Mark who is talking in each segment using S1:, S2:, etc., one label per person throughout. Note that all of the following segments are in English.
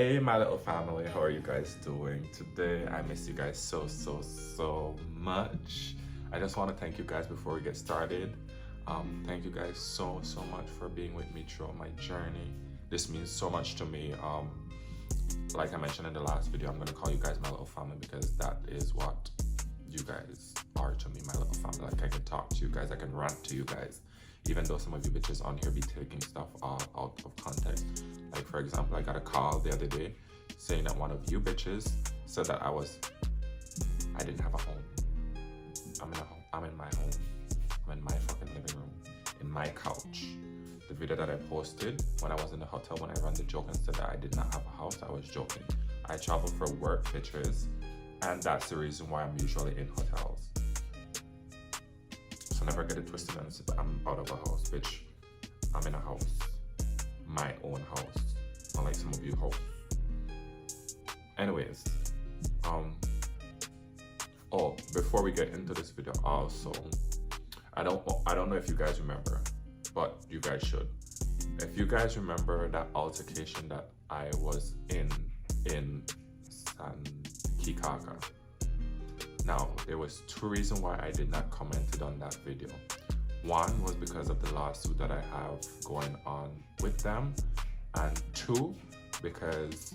S1: Hey my little family, how are you guys doing today? I miss you guys so much. I just want to thank you guys before we get started. Thank you guys so much for being with me throughout my journey. This means so much to me. Like I mentioned in the last video, I'm gonna call you guys my little family because that is what you guys are to me, my little family. Like I can talk to you guys, I can rant to you guys, even though some of you bitches on here be taking stuff out of context. Like for example, I got a call the other day saying that one of you bitches said that I didn't have a home. I'm in a home. I'm in my home. I'm in my fucking living room, in my couch. The video that I posted when I was in the hotel, when I ran the joke and said that I did not have a house, I was joking. I travel for work, bitches, and that's the reason why I'm usually in hotels. So never get it twisted and say I'm out of a house, bitch. I'm in a house, my own house, unlike some of you hoes. Anyways, oh, before we get into this video, also, I don't know if you guys remember, but you guys should. If you guys remember that altercation that I was in San Kikaka. Now, there was two reasons why I did not comment on that video. One was because of the lawsuit that I have going on with them, and two, because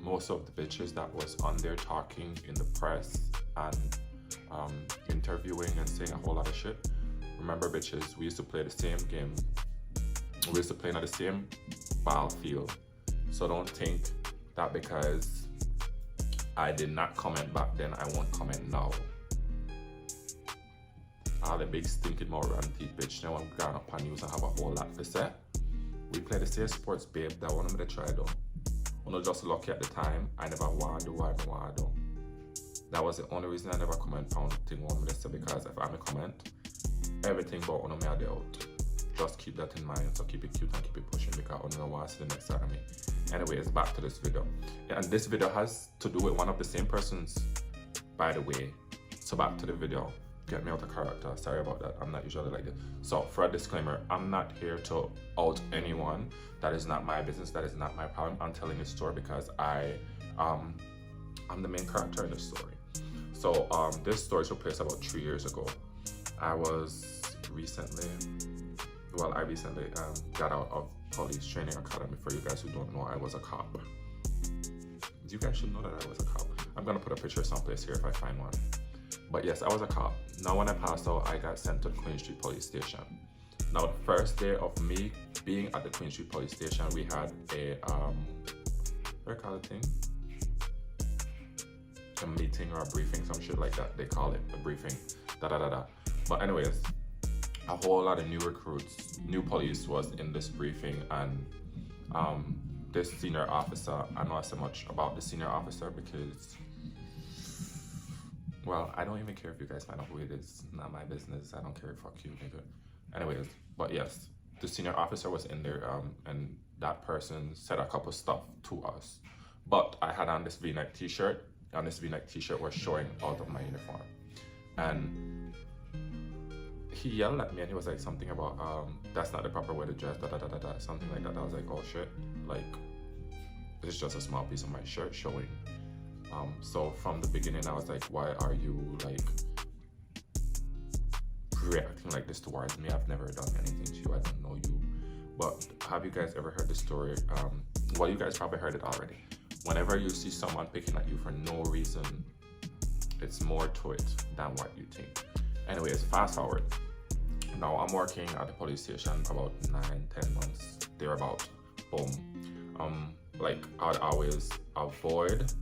S1: most of the bitches that was on there talking in the press and interviewing and saying a whole lot of shit. Remember, bitches, we used to play the same game. We used to play on the same battlefield. So don't think that because I did not comment back then, I won't comment now. All the big stinking more run teeth bitch. Now I'm going up on news and have a whole lot to say. We play the same sports, babe. That one I'm gonna try though. I'm not just lucky at the time. I never want to do what I want to do. That was the only reason I never comment pound thing one minute, because if I'm a comment, everything about one of me are the out. Just keep that in mind. So keep it cute and keep it pushing because I don't know what's the next side of me. Anyways, back to this video. Yeah, and this video has to do with one of the same persons, by the way. So back to the video. Get me out of character. Sorry about that. I'm not usually like this. So for a disclaimer, I'm not here to out anyone. That is not my business. That is not my problem. I'm telling this story because I'm the main character in the story. So this story took place about 3 years ago. I recently got out of police training academy. For you guys who don't know, I was a cop. You guys should know that I was a cop. I'm gonna put a picture someplace here if I find one. But yes, I was a cop. Now when I passed out, I got sent to the Queen Street Police Station. Now the first day of me being at the Queen Street Police Station, we had a what do you call it thing? A meeting or a briefing, some shit like that. They call it a briefing. But anyways, a whole lot of new recruits, new police was in this briefing, and this senior officer, I know I say much about the senior officer because, well, I don't even care if you guys find out who it is. Not my business. I don't care. Fuck you, nigga. Anyways, but yes, the senior officer was in there, and that person said a couple stuff to us. But I had on this V-neck t-shirt, and this V-neck t-shirt was showing out of my uniform. And he yelled at me and he was like something about, that's not the proper way to dress, something like that. I was like, oh shit, like, it's just a small piece of my shirt showing. So from the beginning, I was like, why are you like reacting like this towards me? I've never done anything to you, I don't know you. But have you guys ever heard the story? Well, you guys probably heard it already. Whenever you see someone picking at you for no reason, it's more to it than what you think. Anyways, fast forward. Now I'm working at the police station about 9-10 months thereabout. Boom. Like I'd always avoid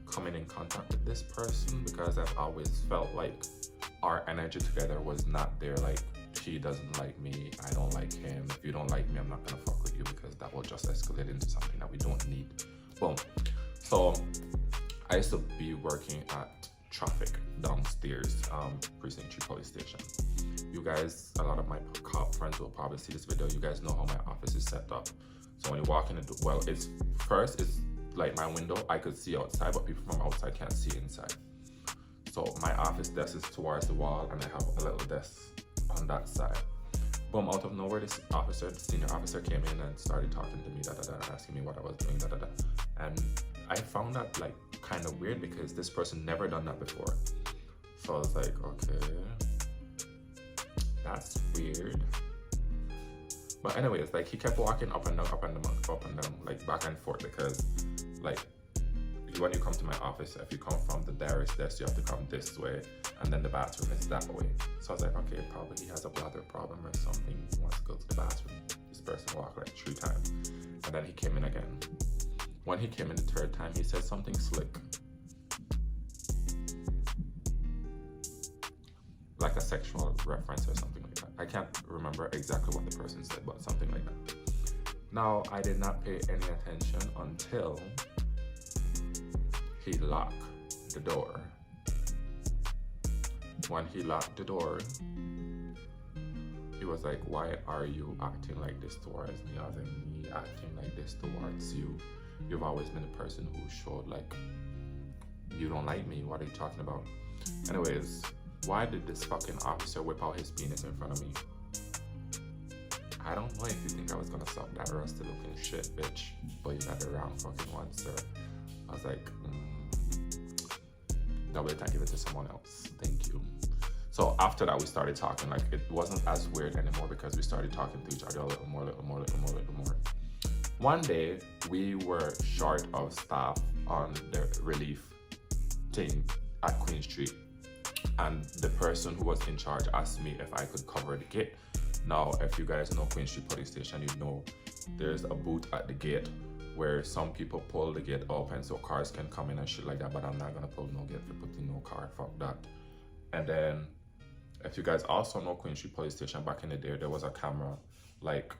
S1: coming in contact with this person because I've always felt like our energy together was not there. Like, he doesn't like me, I don't like him. If you don't like me, I'm not gonna fuck with you because that will just escalate into something that we don't need. Boom. So I used to be working at traffic downstairs, precinct 3 police station. You guys, a lot of my cop friends will probably see this video. You guys know how my office is set up. So when you walk in, well, it's like my window, I could see outside, but people from outside can't see inside. So my office desk is towards the wall, and I have a little desk on that side. Boom, out of nowhere, this officer, the senior officer came in and started talking to me, asking me what I was doing, And I found that like kind of weird because this person never done that before. So I was like, okay, that's weird. But anyways, like he kept walking up and down, like back and forth because like when you come to my office, if you come from the diarist desk, you have to come this way, and then the bathroom is that way. So I was like, okay, probably he has a bladder problem or something. He wants to go to the bathroom. This person walked like 3 times, and then he came in again. When he came in the 3rd time, he said something slick, like a sexual reference or something like that. I can't remember exactly what the person said, but something like that. Now, I did not pay any attention until he locked the door. When he locked the door, he was like, why are you acting like this towards me? I was like, me acting like this towards you? You've always been a person who showed like, you don't like me. What are you talking about? Anyways, why did this fucking officer whip out his penis in front of me? I don't know if you think I was gonna suck that rusty looking shit, bitch, but you got the wrong fucking one, sir. I was like, double it and give it to someone else. Thank you. So after that, we started talking. Like it wasn't as weird anymore because we started talking to each other a little more. One day, we were short of staff on the relief team at Queen Street, and the person who was in charge asked me if I could cover the gate. Now, if you guys know Queen Street Police Station, you know there's a booth at the gate where some people pull the gate open so cars can come in and shit like that, but I'm not gonna pull no gate for putting no car, fuck that. And then, if you guys also know Queen Street Police Station, back in the day, there was a camera, like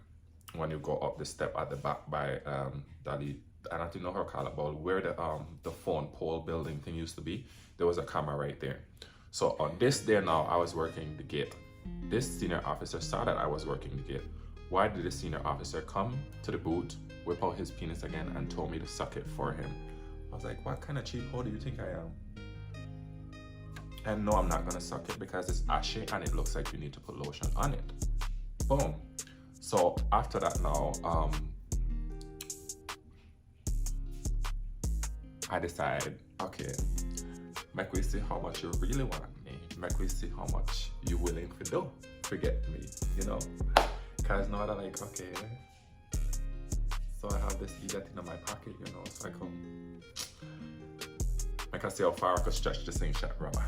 S1: when you go up the step at the back by Dali, I don't know how to call it, but where the phone pole building thing used to be, there was a camera right there. So on this day now, I was working the gate. This senior officer saw that I was working the gate. Why did the senior officer come to the booth, whip out his penis again, and told me to suck it for him? I was like, what kind of cheap hoe do you think I am? And no, I'm not gonna suck it because it's ashy and it looks like you need to put lotion on it. Boom. So after that now, I decided, okay, make we see how much you really want me. Make we see how much you willing to do. Forget me, you know? Cause now I'm like, okay, so I have this idiot in my pocket, you know, so I come, I can see how far I can stretch this thing shut rubber.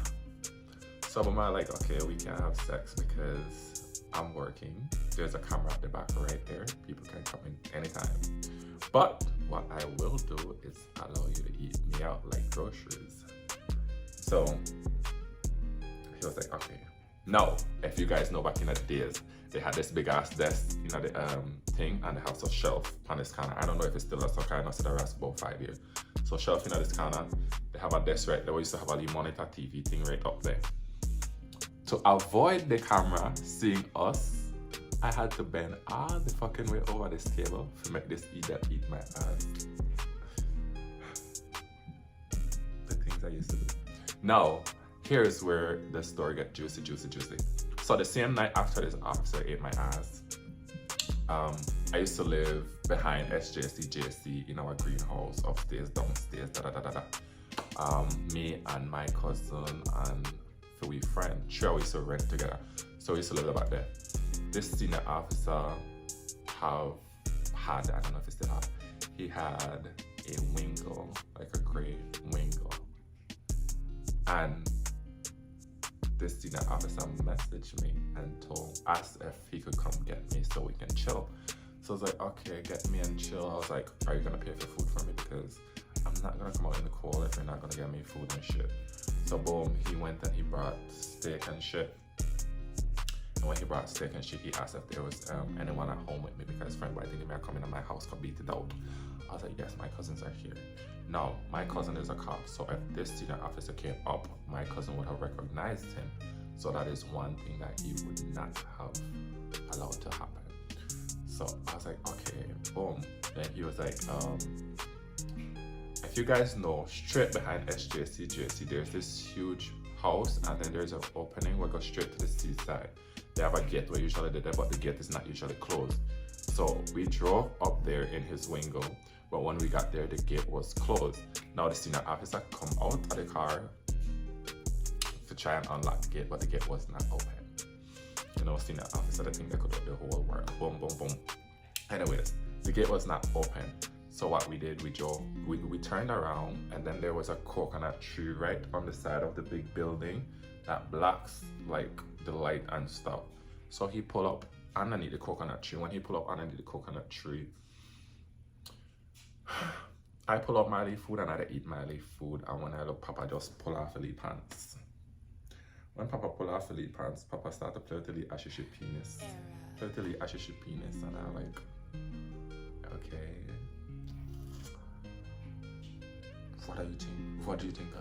S1: So I'm like, okay, we can't have sex because I'm working. There's a camera at the back right there. People can come in anytime. But what I will do is allow you to eat me out like groceries. So he was like, okay. Now, if you guys know back in the days, they had this big ass desk, you know, the thing, and they have a shelf on this corner. I don't know if it's still a sucker, I know that that's about 5 years. So shelf in this corner, they have a desk right there. We used to have a monitor TV thing right up there. To avoid the camera seeing us, I had to bend all the fucking way over this table to make this idiot eat my ass. The things I used to do. Now, here's where the story gets juicy. So the same night after this officer ate my ass, I used to live behind SJC, JC in our greenhouse, upstairs, downstairs, me and my cousin and we friend, sure, we used to rent together. So we used to live about there. This senior officer had, I don't know if he still have, he had a wingle, like a gray wingle. And this senior officer messaged me and asked if he could come get me so we can chill. So I was like, okay, get me and chill. I was like, are you gonna pay for food for me? Because I'm not gonna come out in the cold if you're not gonna get me food and shit. So boom, he went and he brought steak and shit. And when he brought steak and shit, he asked if there was anyone at home with me because friend boy thinking me coming to my house could beat it out. I was like, yes, my cousins are here. Now, my cousin is a cop, so if this senior officer came up, my cousin would have recognized him. So that is one thing that he would not have allowed to happen. So I was like, okay, boom. Then he was like, if you guys know, straight behind SJC, JC, there's this huge house and then there's an opening where it goes straight to the seaside. they have a gate where usually they're there, but the gate is not usually closed. So we drove up there in his window, but when we got there, the gate was closed. Now the senior officer come out of the car to try and unlock the gate, but the gate was not open. You know, senior officer, I think they could have the whole world. Boom, boom, boom. Anyways, the gate was not open. So what we did, we turned around, and then there was a coconut tree right on the side of the big building that blocks like the light and stuff. So he pulled up underneath the coconut tree. When he pulled up underneath the coconut tree, I pull up my leaf food and I eat my leaf food, and when I look, Papa just pull off the leaf pants. When Papa pull off the leaf pants, Papa start to play with the leaf ashish penis. Play with the leaf ashish penis, and I'm like, okay. What do you think? What do you think?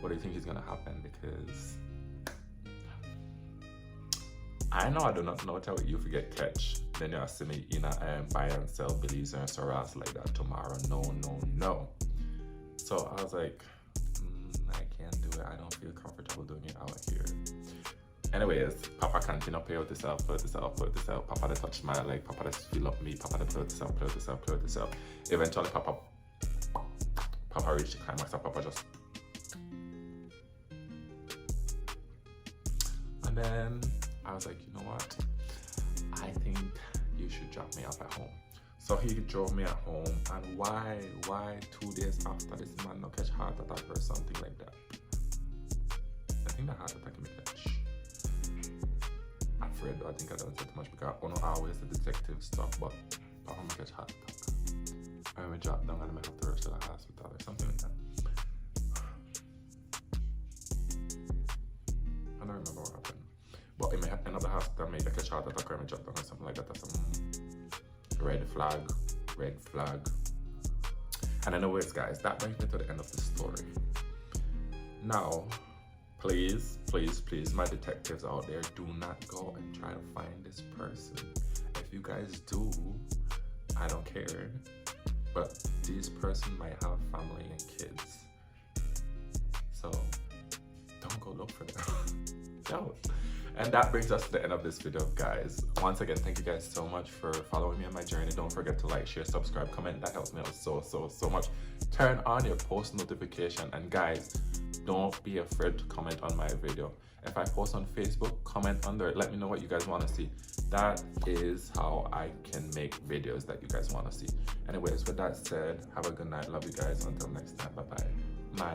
S1: What do you think is gonna happen? Because I know I do not know how you forget catch. Then you'll see me in a buy and sell beliefs and sorrows like that tomorrow. No. So I was like, I can't do it. I don't feel comfortable doing it out here. Anyways, Papa continue to play with himself. Papa they touch my leg. Papa they feel up me. Papa they play with himself. Eventually, Papa reached the climax, and Papa just. And then I was like, you know what? I think you should drop me off at home. So he drove me at home, and why 2 days after this man no catch heart attack or something like that? I think the heart attack me catch. I'm afraid though, I think I don't say too much because I don't always the detective stuff, but Papa me catch heart attack. I will drop down and I have to rush to the hospital or something like that. I don't remember what happened. But it may end up the hospital, maybe catch heart attack or I may drop down or something like that. That's some red flag. And anyways, guys, that brings me to the end of the story. Now, please, my detectives out there, do not go and try to find this person. If you guys do, I don't care. But this person might have family and kids. So don't go look for them. Don't. And that brings us to the end of this video, guys. Once again, thank you guys so much for following me on my journey. Don't forget to like, share, subscribe, comment. That helps me out so much. Turn on your post notification. And guys, don't be afraid to comment on my video. If I post on Facebook, comment under it. Let me know what you guys want to see. That is how I can make videos that you guys want to see. Anyways, with that said, have a good night. Love you guys. Until next time. Bye-bye. My